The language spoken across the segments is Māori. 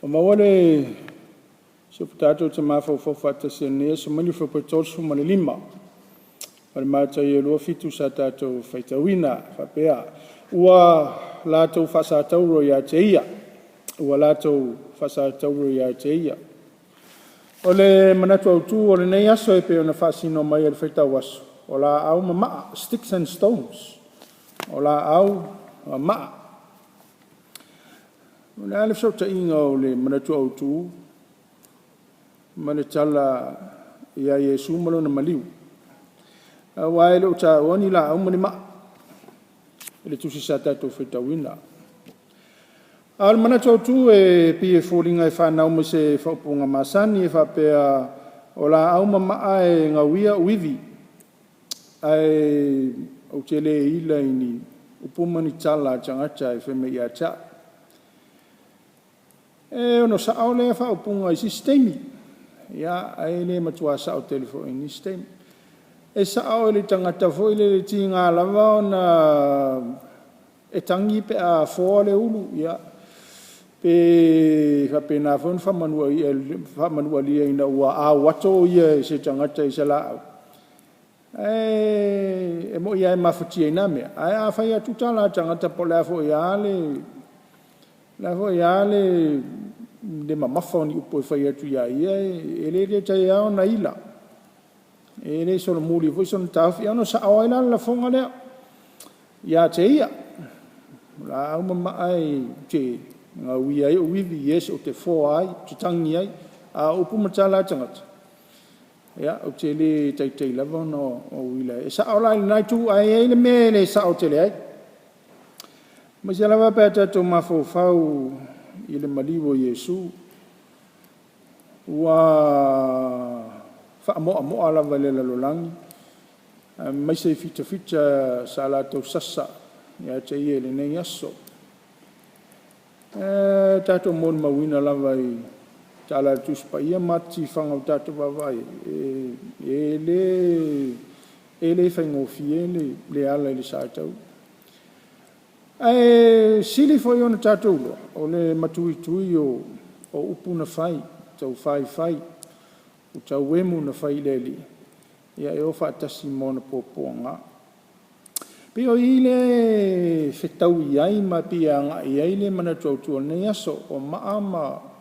O mawale se putato te mafo fata se ne se mani fo petol su mani lima. Pare Mataio lo fitu sa tato faita wina fa pea. Ua lato fasa tauro ya teia. Ua lato fasa tauro ya teia. Ole manatu autu ole nei aso e pe ona fasino mai al faita waso. Ola au mama sticks and stones. Ola au mama. Ole alif so ta inga ole manatu autu. Manatala ya Yesu malo na Maliu. Wai lo ta wani la au mani ma. Ele tu si sata to faita wina. Al manatu autu e pie folinga e whanau mo se whaupunga masani e whapea ola au mama e ngawia uivi. Ai o tele ila ini upumani tala tangata e wheme ia ta. E ono sa au le whaupunga i sistemi. Ia ai le matua sa o telefo ini sistemi. E sa au le tangata fo ile le tinga lava na e tangi pe a fo le ulu. Ia pe kapena fo whamanua lia ina ua a wato ia se tangata i se lao. E mo ia e mafutia ina mea. Ai a whai atu tala tangata po lea fo ia le. Lea fo ia le de mamafa ni upo e whai atu ia ia. E le re tai au na ila. E le sono muli fo sono tawhi. Ano sa awaila la fonga lea. Ia te ia. La au mama ai te ngā wia e o wivi yes o te fo ai. Te tangi ai. A upu matala tangata. Ya, o te le tai lava no o wila. E sa o lai nai tu ai le me le sa o te le ai. Ma se lava pe tato mafo Feau i le Maliu o Yesu. Ua wha lava le lalolangi. Mai se fita sa la tau sasa. Ia te ie le nei aso. Tato mon mawina lava i tala tu spa ia mati fanga tato vavai ele fango fiele le ala le saitau ai sili foi ona tato lo o le matui tui o upuna fai tau fai o tau wemu na fai leli ia e ofa tasi mona poponga pe o ile fetau iai ma pia nga iai le mana tu ne aso o maama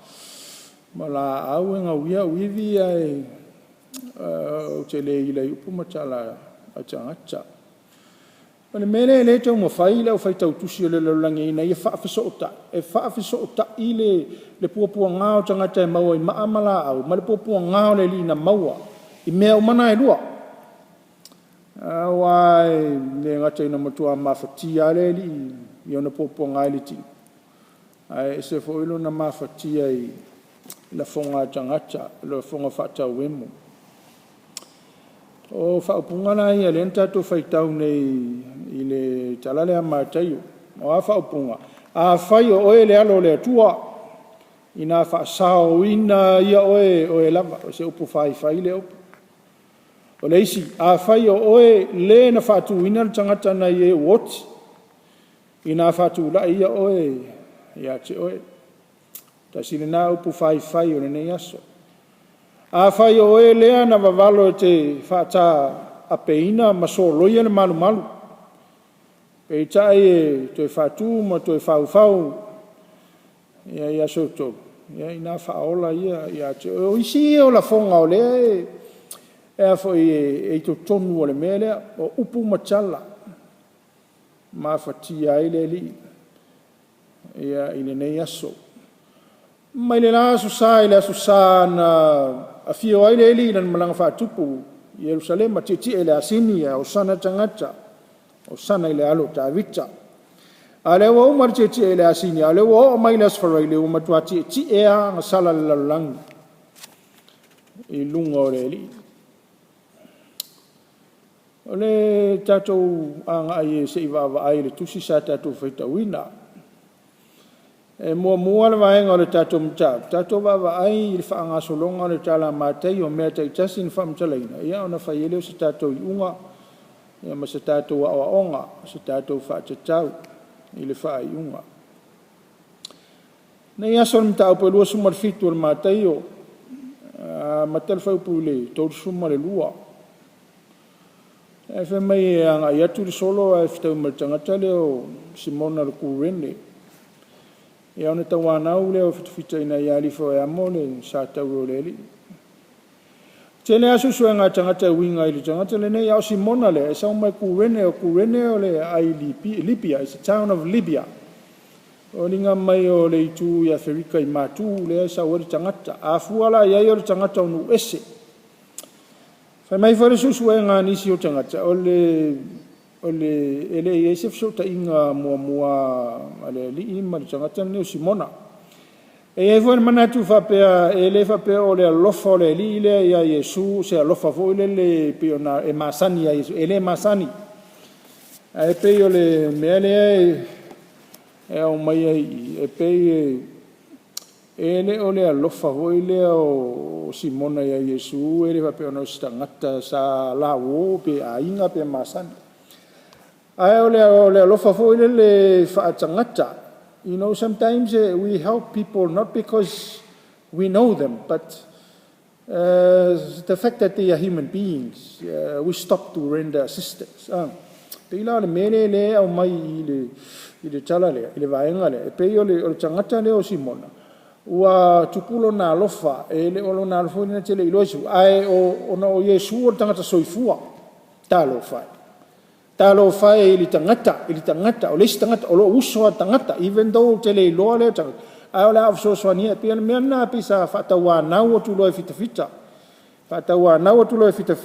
Mala au nga wia wivi ai o te le ila upu matala a tangata. Pane mele le tau mawhai lau whai tau tusi o le laulangi ina ia whaafiso o ta. E whaafiso o ta i le puapua ngā o tangata e maua i maamala au. Ma le puapua ngā o le li na maua. I mea o mana e lua. Wai le ngata ina matua mawhatia le li i ona puapua ngā li ti. Ai se fo ilo na mawhatia i la fonga tangata, la fonga whata wemu. O whaupunga ia le ntato whaitau nei i le talale a Mataio. O a whaupunga. A whai o oe le alo le atua. I nā whaasao ina ia oe lava. O se upu whai le upu. O le isi. A whai o oe le na whatu ina le tangata nei e woti. I nā whatu la ia oe. Ia te oe. Ta sile nā upu whai o nei aso. A whai o e lea na wawalo te whata a peina ma so loia na malu. Pe tai e toi whatu ma toi whau. Ia so tō. Ia ina whaola ia te o isi o la whonga o lea e. Ea fwoi e to tonu o le mea lea o upu matala. Ma whatia i le li. Ia i le nei aso. Mai le la susa na a fio ai le li na malanga whatupu i Jerusalem titi e le asini o sana tangata o sana i le alo ta vita a le wa umar titi e le asini a le wa o mai le asfarai le umatua titi e a ngasala le lalangi i lunga o le li o le tatou anga ai se iwa ai le tusi sa tatou whaita wina e mua le vaenga o le tatou mta. Tatou wawa ai i le whaanga solonga o le tala Mataio o mea taitasi ni whamtalaina. Ia ona whaieleo se tatou i unga, ia ma se tatou awa onga, se tatou whaatatau i le wha i unga. Nei aso le mta upo lua suma le fitu le Mataio. Matel fai upo le tau suma le lua. E fe mai anga i atu le solo e fitau ma le tangata leo Simona le kurene. E au ne tawanau leo fitufita ina i alifo e amo le sa tau o le li. Tele asu sua ngā tangata winga i le tangata le nei au Simona le e sau mai kurene o le ai Libya, it's a town of Libya. O linga mai o le itu ia Ferika i matu le sa o le tangata. A fuala ia o le tangata o nu ese. Fai mai fare susu e ngā nisi o tangata. O le ele ese fso ta inga mua ale li ima le tangata ni o Simona. E fo manatu fa pe ele fa pe o le lofa le li le ia Yesu se lofa fo le piona e masani ia Yesu ele masani. E pe o le mele e o mai e pe ele o le lofa fo le o Simona ia Yesu ele fa pe ona stangata sa la wo pe ainga pe masani. Ai o le lofa fo le fa tangata. You know, sometimes we help people not because we know them, but the fact that they are human beings, we stop to render assistance. Pila le mele le au mai i le tala le, i le vaenga le, e pei o le tangata le o Simona. Ua tupulo na alofa, e le olo na alofa ina te le iloisu, ai o na o Yesu o tangata soifua, talo fai. Talo fai ili tangata, o lesi tangata, o lo uso tangata, even though te le iloa le tangata. Ai o le afso soania, pia le meana pisa whatawa nau o tulo e fita. Whatawa nau o tulo e fita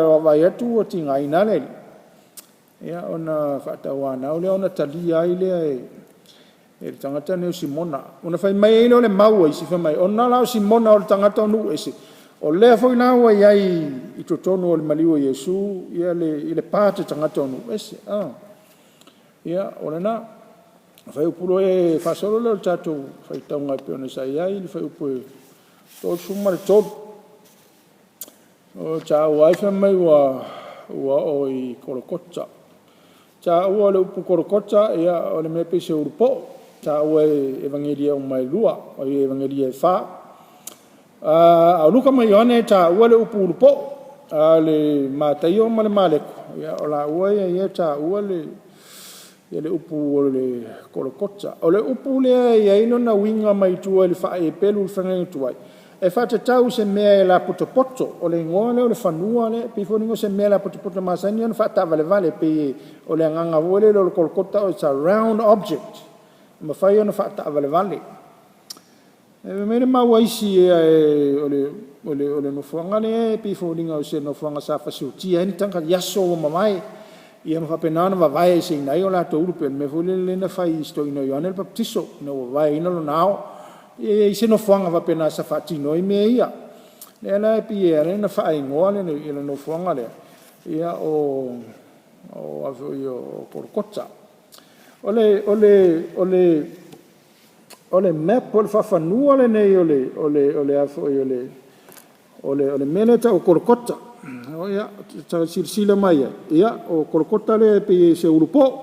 o vai atu o tinga ina le. Ia ona whatawa nau le ona talia ai le e tangata ne o Simona. Ona fai mai ele o le maua isi fai mai. Ona lao Simona o le tangata o nu ese. O lea foi na wa iai i totonu o le Maliu o Yesu, ia le pāte tangata o nu ese. Ia, o le na, fai upulo e whasolo leo tātou, fai taunga pe ona sa iai, fai upo e tō suma le tō. O tā uai fai mai ua o i korokota. Tā ua le upu korokota, ia o le mepe se urupo. Tā ua e evangelia o mai lua, o i evangelia e wha. Aulotu mai Yohane ta ua le upu urupo le Mataio ma le maleko ia o la ua ia ta ua le upu o le korokota o le upu le ia ino na winga mai tua le fa e pelu le fanga tuai e fa te tau se mea la potopoto o le ngoa le o le fanua le pe foningo se mea la potopoto masani on fa ta vale pe o le nganga vole le korokota it's a round object ma fa ona fa ta vale e mele mawaisi o le nofuanga le pe foninga o se nofuanga sa fasuti en tanga yaso o mamai ia ma penana va vai se nai o la to urupe me fole le na fai sto ino Ioane le baptiso no vai ino nao e se nofuanga va pena sa fatino i me ia le la pe le na fai ngoa le ile nofuanga le ia o avo io porcota ole map o fafanua le nei ole afo ole meneta o korokota o ia ta silsila mai ia o korokota le pe se urupo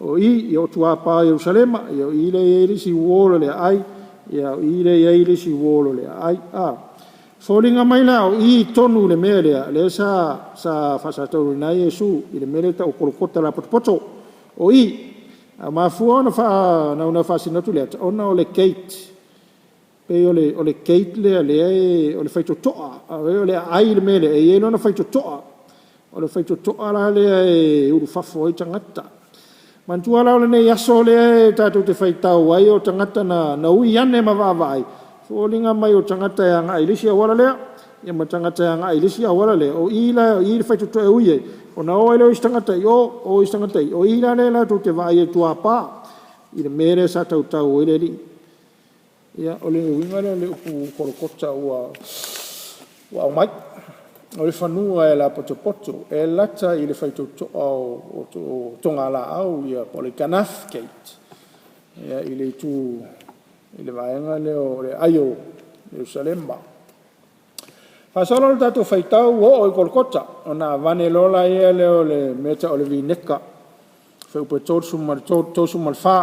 o i o tua pa Jerusalema ia i le si wolo le ai ia i le si wolo le ai folinga mai la i tonu le mele le sa fasato na Yesu i le meneta o korokota la poto o i ma fuona fa na una fase naturale ona o le gate pe o le gate le o le faito toa o le ai le mele e no faito toa o le faito toa la le u fafo i tangata man tu ala le ya sole tatu te faita wai o tangata na ui ane ma va vai folinga mai o tangata yang ai lisia wala le ya ma tangata yang ai lisia wala le o i faito toa ui ona o ele o istangata o ila le la tu te vai e tua pa i le mere sa tau o ele li ia o le winga le upu korokota ua mai o le fanua e la poto e lata i le faito o tonga la au ia po le kanaf gate ia i le tu i le vaenga le o le aio Jerusalema Pasolo le tatu faitau o korokota ona vane lola ia le o le meta o le vineka feu pe tosu mal fa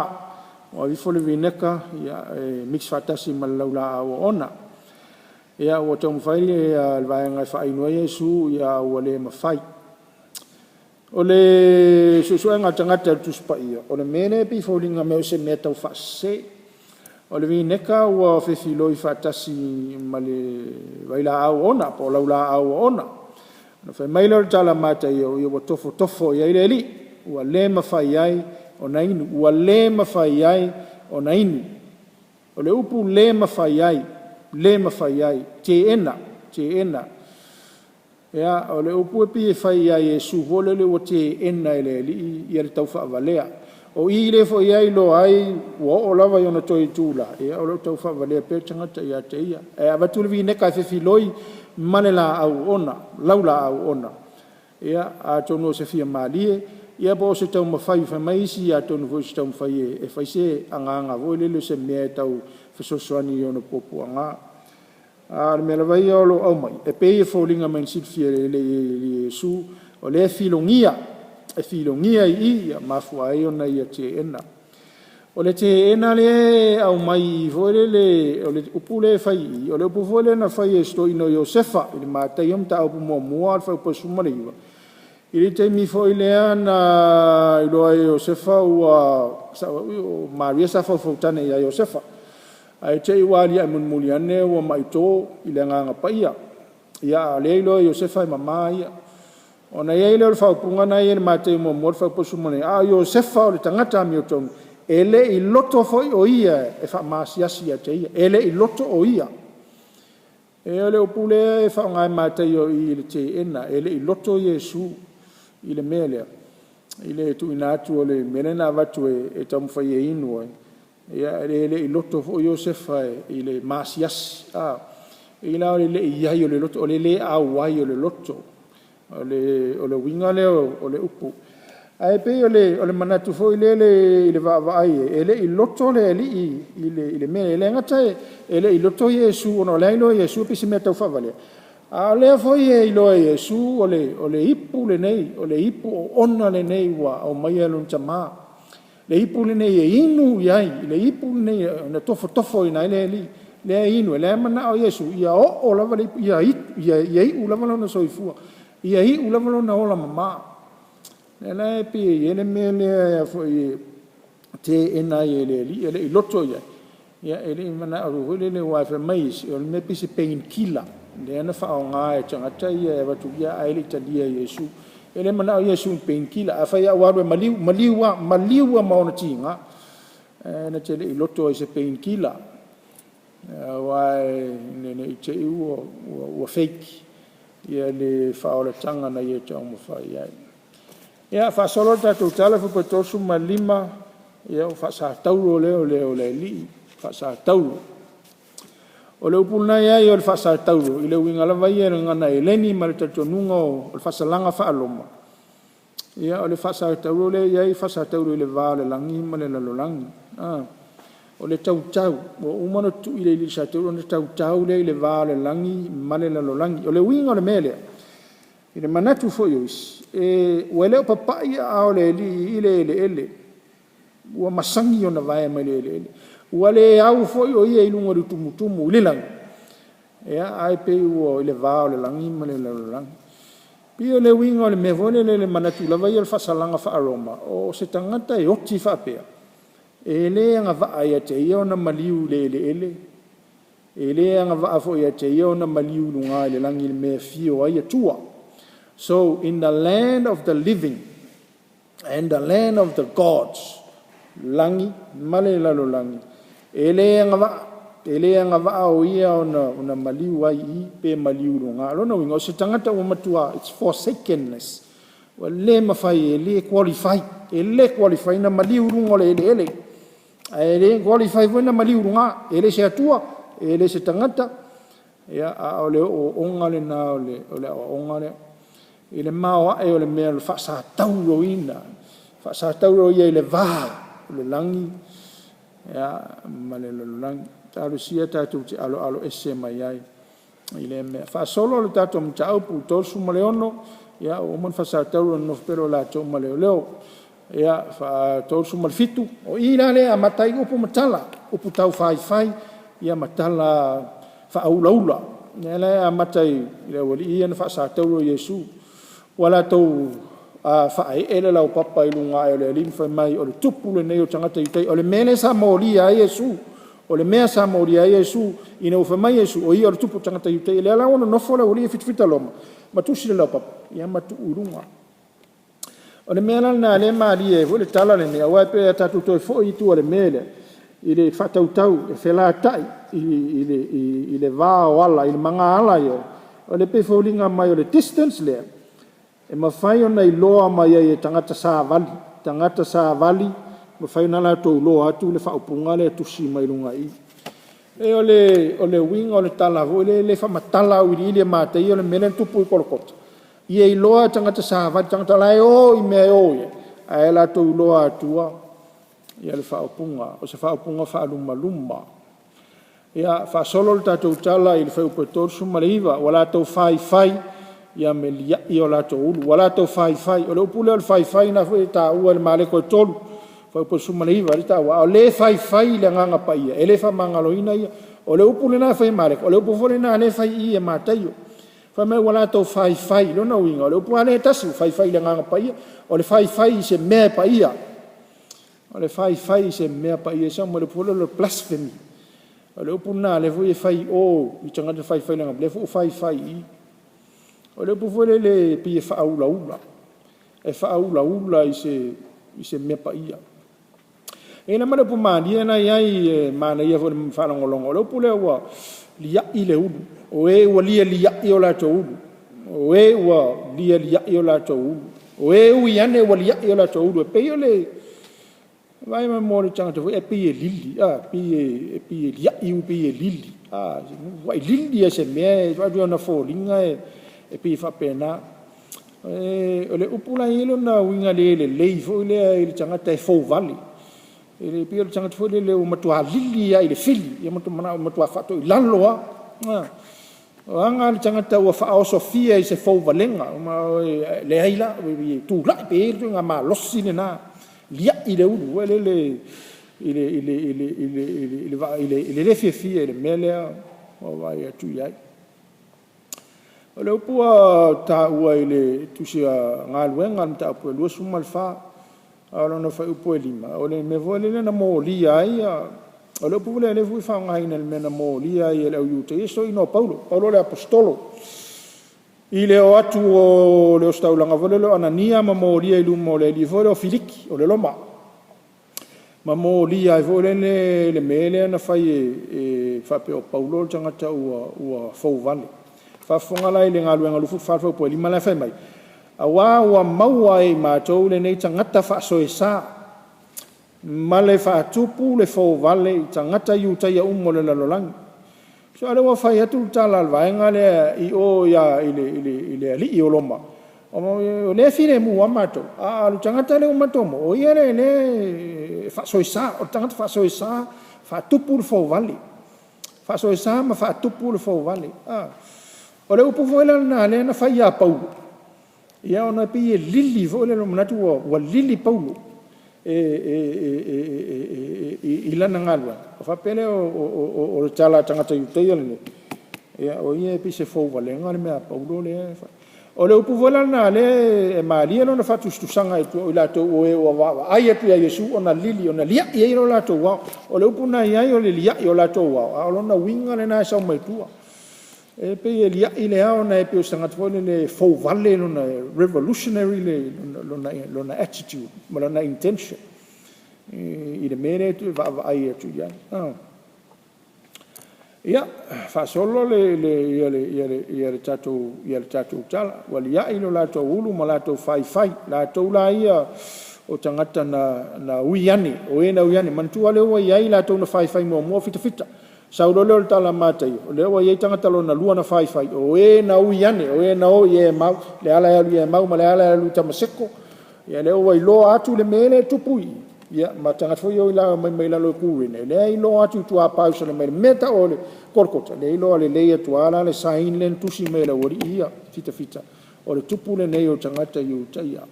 o i fole vineka ia mix fatasi malaula o ona ia o te mfaile ia vaenga fa ino Yesu ia o le mafai o le susuenga tangata tuspa ia o le mene pi folinga me se meta u fase o le vineka o fefilo i fatasi male vaila au ona po laula au ona no fe mailo tala Mataio ia o tofo ia ile li o le mafai ai o nainu ua le mafai ai o nainu o le upu le mafai ai te ena ia o le upu e pi e fai ai Yesu vole le o te ena ele li ia le tau whaavalea o i le fo iai lo ai o lava i ona toi tūla ia o le tau whaavalea pe tangata ia te ia e avatule vi neka e whiwhiloi mane la au ona laula au ona ia a tono se fia malie ia po se tau mawhai whamaisi ia tonu voi se tau mawhai e whaise anga voi lele se mea tau whasosoani i ona popuanga. A me la vai o lo au mai e pe e fōlinga mai sit fia le Yesu o le filongia i ia mafua ai ona ia te ena. O le te ena le au mai voi lele o le upu le whai o le upu voi le na whai e sto ino Iosefa i le Mataio mta au pu mua al whai upa iwa. I te mi foi lea na i loa Iosefa ua Maria sa fautane ia Iosefa. Ai te iwali ai munmuli ane ua maito i le nganga paia. Ia le loa Iosefa i mama ia. O na ia ile o le whaupunga na ia le Mataio mua le faupasumane. A Iosefa o le tangata mi o tonu. Ele i loto foi o ia e wha maasiasi a te ia. Ele i loto o ia. E o le upule e wha ngai Mataio i le te ena. Ele i loto Yesu. I le mele i le tu inatu o le mele na watu e tamu whai e inu ai ia ele i loto o Iosefa i le masias i la o le iai o le loto o le awai o le loto o le winga le o le upu ai pe o le manatu fo i le vaavai ele i loto le i le mele le ngata ele i loto Yesu ono leilo Yesu pisi mea tau whavalea a lea foi e iloa Yesu o le ipu le nei, o le ipu o ona le nei wa au mai alun tama. Le ipu le nei e inu iai, le ipu le nei na tofo ina ele li, le inu, le mana o Yesu, ia o lava le ipu, ia i lava lona soifua, ia i lava lona ola mama. Le e pi e le mea lea foi te ena i le li, ele i loto ia. Ia ele mana o le waifa mais, o le me pisi pain killer. Le ana whao ngā e tangata ia e watu ia aile talia Yesu. Ele mana o Yesu painkila. A whai awaru e maliu a maona tinga. Na tele i loto i se painkila. Wai nene i te iu o fake. Ia le whao le tanga na ia tau mo whai ai. Ia whasolo tatou tala whupatosu ma lima. Ia o whasa tauro leo le li. Whasa tauro. O le upuna ia o le whasa tauro, i le winga lava ia ngana e leni ma le tatonunga o le whasa langa whaaloma. Ia o le whasa tauro le ia i whasa tauro i le vā le langi ma le lalolangi. O le tautau, o umano tu i le ilisa tauro le tautau le i le vā le langi ma le lalolangi. O le winga o le mele, i le manatu fo yois, ua leo papai a o le li i le ele, ua masangi o na vae ma le ele. Ua le au foi o ia i lunga du tumutumu i lilang. Ea ai pe ua i le vāo le langi ma le langi. Pio le winga o le mevone le manatu lava i al whasalanga whaaroma. O se tangata e oti whaapea. E le anga vaa ia te ia o na Maliu le ele. E le anga vaa fo ia te ia o na Maliu lunga i le langi le mea fio ai atua. So in the land of the living and the land of the gods, langi, male lalo langi. Ele anga va o ia ona Maliu ai I pe Maliu runga. Lona winga o se tangata o matua, it's forsakenness. Wa le mawhai ele qualify na Maliu runga le ele. Ele qualify na Maliu runga, ele se atua, ele se tangata. Ia a ole o onga le na ole o onga le. Ele mawa e ole mea le whasa tauro ina. Whasa tauro ia le vā, le langi. Ya malelollang talu sia tatu ti alo ese mai ai ile me fa solo le tatu mtau pu tol su maleono ya o man fa sa tau no pero la to maleo ia fa tolu sumal fitu o ina le a Mataio upu matala upu tau fai ia matala fa aula le a Mataio le wali ia na fa sa tau Yesu wala tau fa ele lau papa ilunga o le lim fa mai o le tupu le nei o tangata itai o le mele sa molia Yesu o le mea sa molia Yesu ina o fa mai Yesu o ia o le tupu tangata itai le ala ona no fola wali fitfita loma matusi le lau papa ia matu urunga o le mea na le mali e vo le tala le mea wai pe tatu toi fo i tu o le mele i le whatautau e whelatai i le vā o ala i le manga ala yo o le pe faulinga mai o le distance le e mawhai o nei loa mai e tangata sa vali mawhai na la tau loa atu le whaupunga le tusi mai lunga i e o le winga o le tala vo le whamatala o i le Mataio o le mele tupu i kolokota ia i loa tangata sa vali tangata lai o i mea o ia a e la tau loa atua ia le whaupunga o se whaupunga whaaluma ia whaasolo le tātou tala i le whaupetor sumariva wala tau whai ia me lia i o la tau ulu wala tau whai o le upule o le whai na whi ta ua le maleko e tolu whaupetor sumariva le ta ua o le whai le nganga pa ia e le whamangaloina ia o le upule na whai maleko o le upufole na le whai i e Mataio whamai wala tau whai lona winga o le upua le tasu whai le nganga pa ia o le whai se mea pa ia o le whai se mea pa ia sa mo le upule le blasphemy o le upuna le fui whai o i tangata whai le nganga le fu whai i o le upufole le pie whaaula e whaaula i se mea pa ia e na mana pumadia na iai mana ia fo le whanangolongo o le upule ua lia i le ulu o e ua lia i o la tau ulu o e ua lia i o la tau ulu o e ui ane ua lia i o la tau ulu e pei o le vai ma mo le tangata fo e pei e lili pei e lia i u pei e lili vai lili e se mea e vai ona fōlinga e pei whapena o le upula ilo na winga le leifo le tangata e Feau valley ele pia tangata fo le o matua lili ai le fili ia matua fato i laloa o anga le tangata ua whao Sofia i se Feau valenga le aila tu la pe nga ma losi le na lia i le ulu le fia le melea o vai atu iai o le upua ta ua i le tusia ngaluenga ta upua lua sumal fa alo na fai upua lima o le me vole le na molia ai o le upua le fui fa ngaina le mena molia i le uta yeso ino Paulo le apostolo i le o atu o le ostaulanga vole lo Anania ma molia i lumo le li vole o Filiki o le loma ma molia i vole le mele na fai e fa pe o Paulo le tangata ua Feau valley fa fonga lai le ngaluenga lufu fa po lima la fai mai awa maua e matou le nei tangata fa soesa male fa tupu le Feau valley tangata yu tai umo le lalolang so ale wa fai atu tala vaenga le i o ya ile ali o loma o le fine mu wa matou lu tangata le umatomo o ia le fa soesa o tangata fa soesa fa tupu le Feau valley fa soesa ma fa tupu le Feau valley o le upu foila na le na fai a Paulo ia ona pi e lili fo le manatu wa lili Paulo i lana ngalwa o fa pele o tala tangata yutai le ia o ia pi se Feau valenga le mea Paulo le o le upu foila na le e Maliu na fa tu sanga i tu la to o ai atu ia Yesu ona lili ona lia ia o la to wa o le upu na ia o le lia o la to wa o lona winga le na sa mai tua e pe e lia i le ao na e pe o sangata fo le Feau valley lona revolutionary le lona attitude ma lona intention i le mene tu va ai atu ia ia fa solo le tatu tala wal ia i lo la to ulu ma la to fai la to la ia o tangata na uiani o e na uiani mantua le o ia i la to na fai mo fita Saulo le tala Mataio le wa ye tanga talo na lua na fai o e na uiane o e na o ye mau le ala ye mau ma le ala lu tamaseko ya le wa lo atu le mele tupui ya ma tanga fo yo la mai la lo kuine le lo atu tu a pausa le meta o le korkota le lo le le tu ala le sain len tu si mele wori ia fita o le tupu le nei o tangata yu taia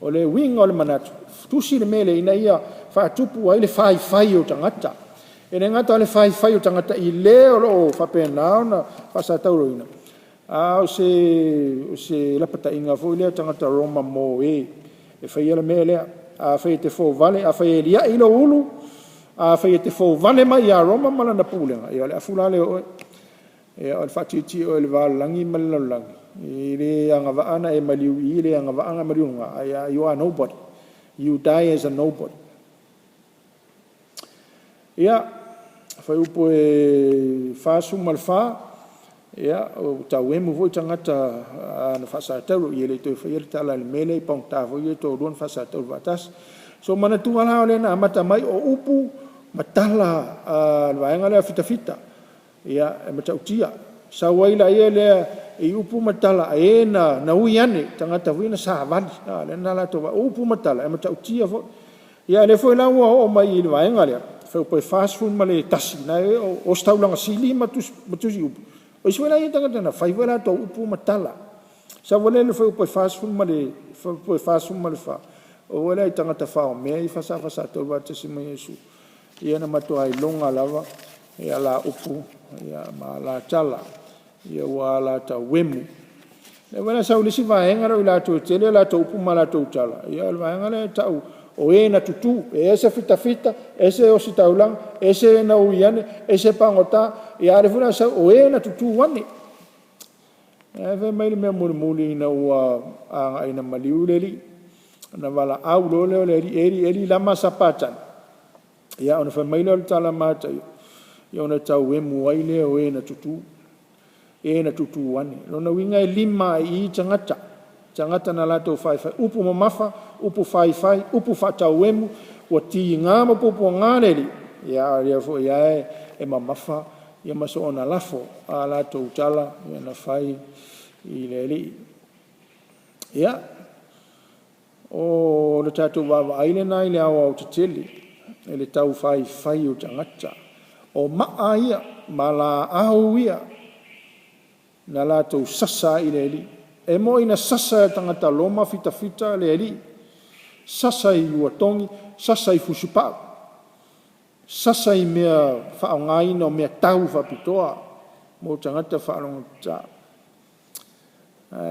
o le winga o le manatu tusi le mele ina ia faatupu ai le fai o tangata e le ngata le fai o tangata i le o lo fapena na fasatauroina o se la pata inga fo le tangata Roma mo e fai le mele a fai te fo vale a fai lia ilo ulu a fai te fo vale mai a Roma mala na pulenga e le afulale o e o fatiti o le valangi malalangi i le anga vaana e Maliu i le anga vaanga Maliu nga you are nobody you die as a nobody ia fai upo e fasu malfa ia o tauemu voi tangata na fasatau i le to fai le tala le mele pong tavo i to ruan fasatau vatas so mana tuala le na mata mai o upu matala vaenga le fita ia e matautia sa waila ia le i upu matala e na uiane tangata vina sa vali le na la to upu matala e matautia fo ia le foi la o mai le vaenga le foi po fast food male tasi na o staulanga sili matus upu o iswela ia tangata na fai wala to upu matala sa wala le foi po fast food male fa o wala tangata fa o me i fasa to va tsi mai Yesu ia na mato ai longa lava ia la upu ia ma la chala ia wala ta wemu le wala sa ulisi vaenga ro la to tele la to upu mala to chala ia vaenga le ta o e na tutu e se fita e se o sitaulang e se na uiane e se pangota ia le funa sa o e na tutu wani e ve mai me muli na wa a ina Maliu leli na wala au lo le eri lama sapatan ia ona fa mai lo tala Mataio ia ona tau e muaile o e na tutu wani lona winga e lima i tangata na lato fai upu mamafa upu fai upu fatau emu o ti ngama popo nganeli ia fo ia e mamafa ia maso ona lafo a lato utala ia na fai i leli ia o le tatu wa aile na ile awa o tili ele tau fai o tangata o maa ia mala au ia na lato sasa i leli e mo ina sasa tangata loma fita leli sasa i uatongi sasa i fusipa sasa i mea whaongai no mea tau whapitoa mo tangata whaonga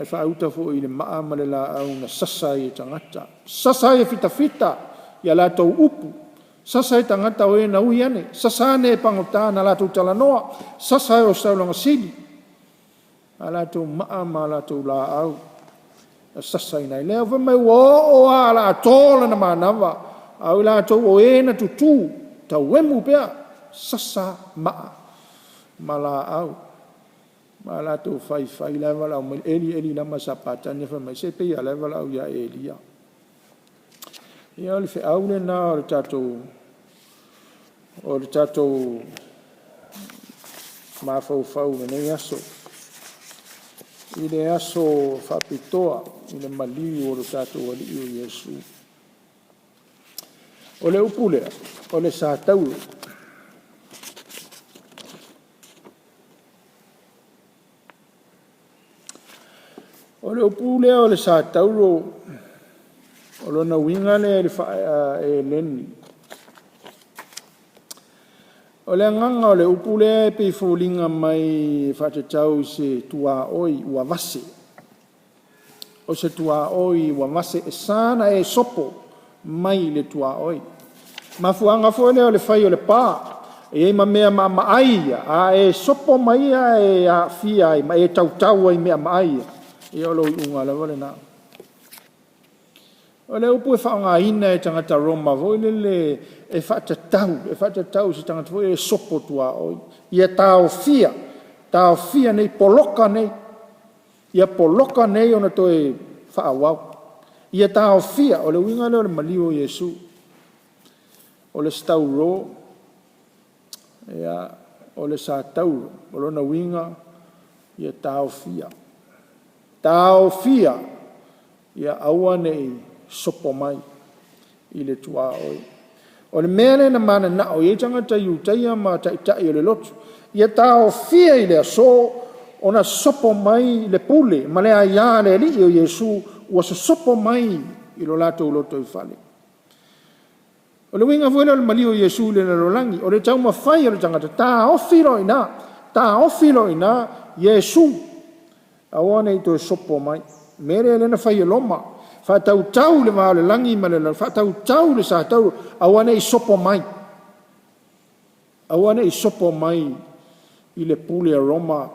whauta fo i le maa male la au na sasa i tangata sasa i fita ia lato upu sasa i tangata o e na uiane sasa ne pangota na lato talanoa sasa o saulanga sili ala tu ma la tu la au sasa ina le va mai wo ala tola na manava au la tu o e na tutu ta wemu pe sasa mala au mala tu fai la vala o eli la masapata ne fa mai se pe ya la vala au ya elia ia le fe au le na o tato ma fau ne yaso i le aso whapitoa i le Maliu o le tātou ali o Yesu. O le upulea, o le sātauro. O le upulea o le sātauro, o lona winga le e leni. O le nganga o le upulea e pe fulinga mai whatetau se tua oi ua vase. O se tua oi ua vase e sana e sopo mai le tua oi. Ma fuanga fo le o le fai o le pā. E ma mea maaia. A e sopo mai e a fia ai. Ma e tautau ai mea maaia. E o lo unga le vale na. O le upu e whaanga ina e tangata Roma voi le e whatatau se tangata voi e sopo tua oi. Ia tau fia nei poloka nei. Ia poloka nei ona to e whaawau. Ia tau fia o le winga le o le Maliu o Yesu. O le stauro. Ia o le sātauro. O lona winga ia tau fia. Tau fia ia aua nei sopo mai i le tua oi. O le mele na mana na o ie tangata iu taia ma taitai o le lotu. Ia tau fia i le aso o na sopo mai le pule. Ma le aia le li o Yesu ua so sopo mai I lo lato loto I fale. O le winga fuela le Maliu Yesu le na rolangi. O le tau mawhai o le tangata. Ta ofilo ina. Yesu. Awana I to sopo mai. Mere le na whai e loma. Whatau tau le maa le langi ma le la. Whatau tau le sa tau. Awana I sopo mai. Awana I sopo mai. I le pule a Roma.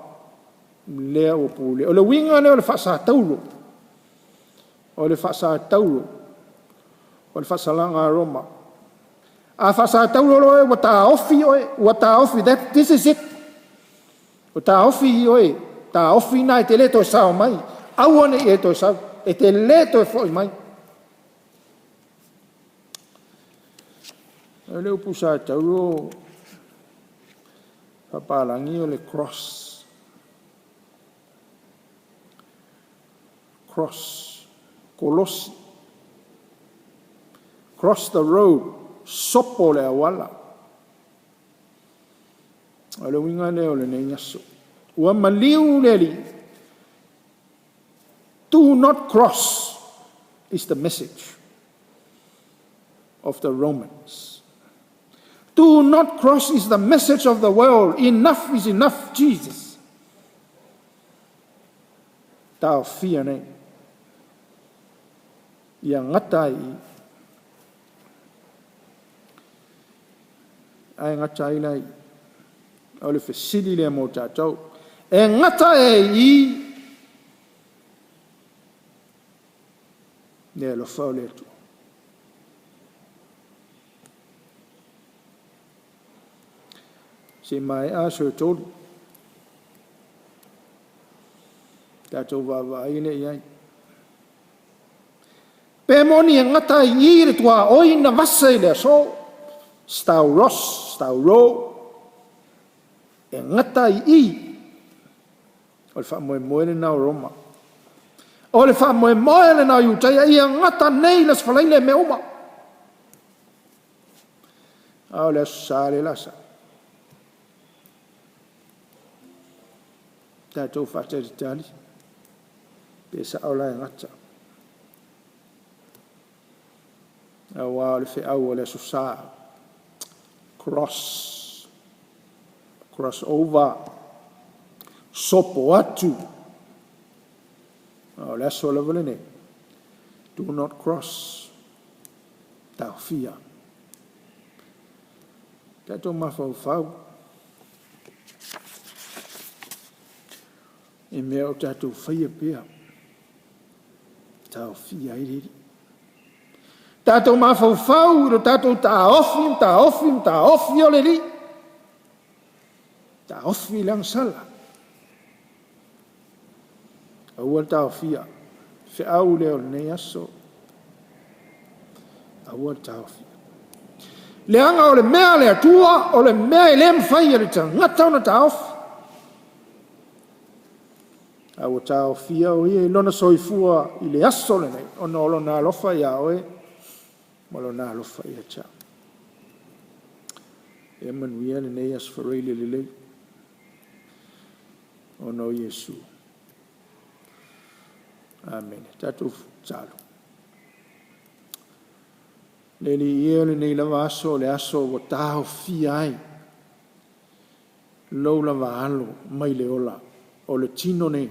Lea o pule. O le winga le o le whasa tauro. O le whasa tauro. O le whasa langa a Roma. A whasa tauro loe, wata ofi oe, this is it. Wata ofi oe, ta ofi na e te leto sao mai. Awane e to sao, e te leto e foi mai. O le upusa tauro, papalangi o le cross. Kolossi. Cross the road. Sopo le awala. O le winga leo le ne nyaso. Ua maliu leli. Do not cross is the message of the Romans. Do not cross is the message of the world. Enough is enough, Jesus. Tau fia nei. Ia ngatai ai ngata I lai o le fesili le mo tātou e ngata e I ne lo fau le tu se mai a so tolu tātou wa I le iai pe moni e ngata I re tua oina vasa I le so Stauro, e ngata I o le whamoe le nao Roma. O le whamoe le nao Iutai, I a ngata nei las whalaile me uma. O le sāre lasa. Tātou whateri tali, pesa au lai ngata. Awa o le whiau o le susā. Cross over, sopo atu. Oh, that's all of it. Do not cross. Tau fia. Tato mafau. E mea o tato fia pia. Tau fia iri. Tato mafau, ro tato ta ofi o le ri. Ta ofi lang sala. Awal ta ofia. Fe au leo ne aso. Awal ta ofia. Le anga o le mea le atua, o le mea le mwhai le ta ngata na ta ofi. Awal ta ofia o ie lona soifua I le aso le nei. Ono lona alofa ia oe. Malo na alofa ia cha. E manuia le nei asfareile le lei. O no Yesu. Amen. Tatu talo. Le li ia le nei lava aso le aso o tau fia ai. Lo lava alo mai le ola. O le tino nei.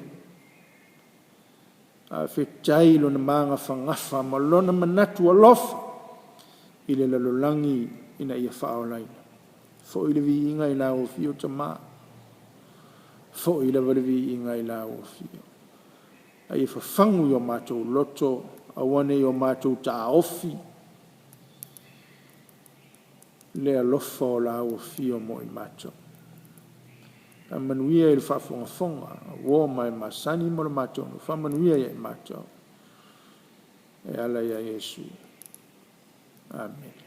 A whetai lo na manga whangafa ma lona manatu alofa. I le lalolangi ina ia whaolaina. Fo I le vi inga I la o fio tama. Fo I le vi inga I la o fio. Ai whawhangu I o mātou loto, awane I o mātou ta ofi. Le alofa o la o fio mo I mātou. A manuia I le whawhonga, wo mai masani mo le mātou, whamanuia I mātou. E ala ia Yesu. Amen.